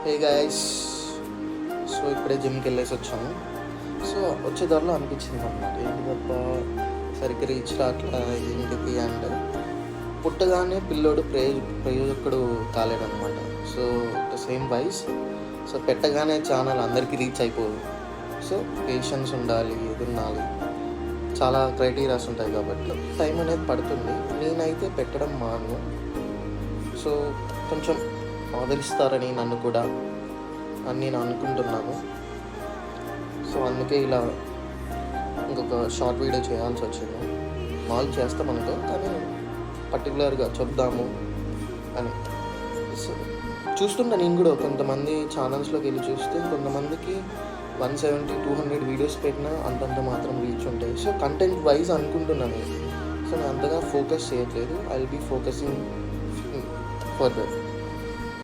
Hey guys, so ఇప్పుడే జిమ్కి వెళ్ళేసి వచ్చాము. సో వచ్చే దారిలో అనిపించింది అన్నమాట, ఏంటి తప్ప సరిగ్గా రీచ్ రావట్లా ఏంటిది. అండ్ పుట్టగానే పిల్లోడు ప్రయోజకుడు కాలేడనమాట. So the same wise, so పెట్టగానే ఛానల్ అందరికీ రీచ్ అయిపోదు. సో పేషెన్స్ ఉండాలి, ఎదురునాలి, చాలా క్రైటీరియాస్ ఉంటాయి కాబట్టి టైం అనేది పడుతుంది. నేనైతే పెట్టడం మాను. సో కొంచెం ఆదరిస్తారని నన్ను కూడా అని నేను అనుకుంటున్నాను. సో అందుకే ఇలా ఇంకొక షార్ట్ వీడియో చేయాల్సి వచ్చింది. మాల్ చేస్తాం అనుకో, కానీ పర్టికులర్గా చెప్దాము అని. సో చూస్తుంటా నేను కూడా, కొంతమంది ఛానల్స్లోకి వెళ్ళి చూస్తే కొంతమందికి 170-200 వీడియోస్ పెట్టినా అంతంత మాత్రం రీచ్ ఉంటాయి. సో కంటెంట్ వైజ్ అనుకుంటున్నాను. సో నేను అంతగా ఫోకస్ చేయట్లేదు. I will be focusing further.